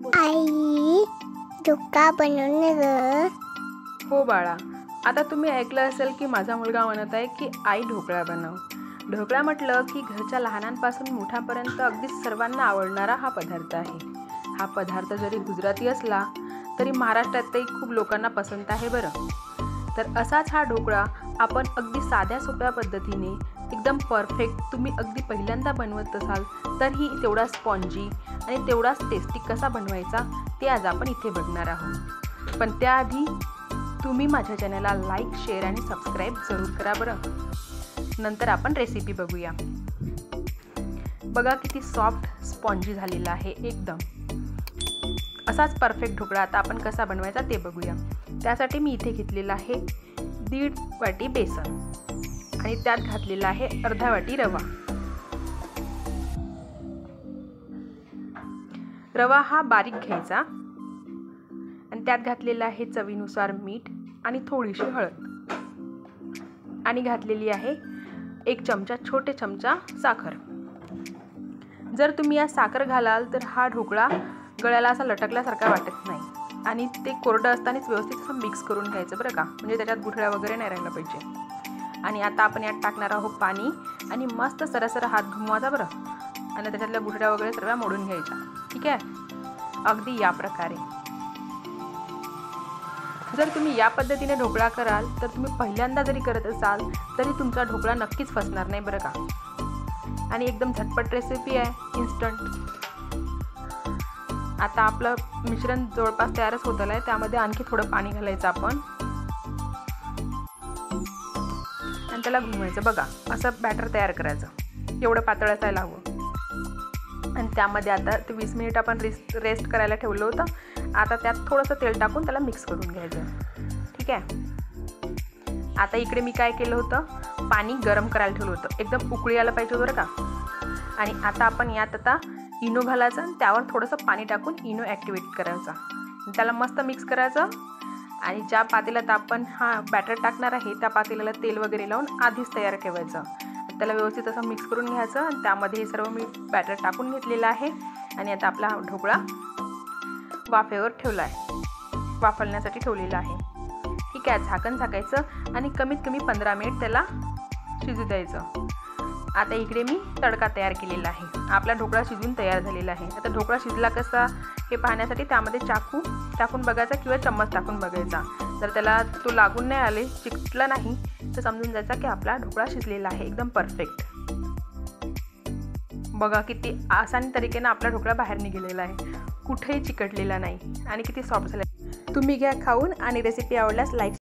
आई ढोकळा बनवणे ग. हो बाळा, आता तुम्ही ऐकलं असेल की माझा मुलगा म्हणत आहे की आई ढोकळा बनव. ढोकळा म्हटलं की घरच्या लहानांपासून मोठ्यापर्यंत अगदी सर्वांना आवडणारा हा पदार्थ आहे. हा पदार्थ जरी गुजराती असला तरी महाराष्ट्रातही खूप लोकांना पसंत आहे बरं. तर असाच हा ढोकळा आपण अगदी साध्या सोप्या पद्धतीने एकदम परफेक्ट तुम्ही अगदी पहिल्यांदा बनवत असाल तरीही तेवढा स्पॉन्जी आणि तेवढाच टेस्टी कसा बनवायचा ते आज आपण इथे बघणार आहोत. पण त्याआधी तुम्ही माझ्या चॅनलला लाईक, शेअर आणि सबस्क्राईब जरूर करा बरं. नंतर आपण रेसिपी बघूया. बघा किती सॉफ्ट स्पॉन्जी झालेला आहे एकदम. असाच परफेक्ट ढोकळा आता आपण कसा बनवायचा ते बघूया. त्यासाठी मी इथे घेतलेला आहे 1.5 वाटी बेसन आणि त्यात घातलेला आहे अर्धा वाटी रवा. रवा हा बारीक घ्यायचा आणि त्यात घातलेला आहे चवीनुसार मीठ आणि थोडीशी हळद आणि घातलेली आहे 1 चमचा छोटे चमचा साखर. जर तुम्ही या साखर घालाल तर हा ढोकळा गळ्याला असा लटकल्यासारखा वाटत नाही आणि ते कोरडं असतानाच व्यवस्थित असं मिक्स करून घ्यायचं बरं का, म्हणजे त्याच्यात गुठळ्या वगैरे नाही राहायला पाहिजे. आणि आता आपण यात टाकणार आहोत पाणी आणि मस्त सरसर हात घुमवायचा बरं आणि त्याच्यातल्या गुठळ्या वगैरे सर्व मोडून घ्यायच्या. ठीक आहे, अगदी या प्रकारे. जर तुम्ही या पद्धतीने ढोकळा कराल तर तुम्ही पहिल्यांदा जरी करत असाल तरी तुमचा ढोकळा नक्कीच फसणार नाही बरं का. आणि एकदम झटपट रेसिपी आहे, इन्स्टंट. आता आपलं मिश्रण जवळपास तयारच होत आलंय. त्यामध्ये आणखी थोडं पाणी घालायचं आपण आणि त्याला घुमवायचं. बघा असं बॅटर तयार करायचं, एवढं पातळ असायला हवं. आणि त्यामध्ये आता ते 20 मिनिट आपण रेस्ट करायला ठेवलं होतं. आता त्यात थोडंसं तेल टाकून त्याला मिक्स करून घ्यायचं. ठीक आहे. आता इकडे मी काय केलं होतं, पाणी गरम करायला ठेवलं होतं, एकदम उकळी आलं पाहिजे बरं का. आणि आता आपण यात आता इनो घालायचं आणि त्यावर थोडंसं पाणी टाकून इनो ॲक्टिवेट करायचा. त्याला मस्त मिक्स करायचं आणि ज्या पातेल्यात आपण हा बॅटर टाकणार आहे त्या पातेल्याला तेल वगैरे लावून आधीच तयार ठेवायचं. त्याला व्यवस्थित असं मिक्स करून घ्यायचं आणि त्यामध्ये हे सर्व मी बॅटर टाकून घेतलेलं आहे. आणि आता आपला ढोकळा वाफेवर ठेवला आहे, वाफवण्यासाठी ठेवलेला आहे. ठीक आहे, झाकण झाकायचं आणि कमीत कमी 15 मिनिट त्याला शिजू द्यायचं. आता इकडे मी तडका तयार केलेला आहे. आपला ढोकळा शिजून तयार झालेला आहे. आता ढोकळा शिजला कसा हे पाहण्यासाठी त्यामध्ये चाकू टाकून बघायचा किंवा चम्मच टाकून बघायचा. जर त्याला तो लागून नाही आले, चिकटला नाही तर समजून जायचा की आपला ढोकळा शिजलेला आहे एकदम परफेक्ट. बघा किती आसान तरीकेनं आपला ढोकळा बाहेर निघालेला आहे, कुठेही चिकटलेला नाही आणि किती सॉफ्ट झाला. तुम्ही घ्या खाऊन आणि रेसिपी आवडल्यास लाईक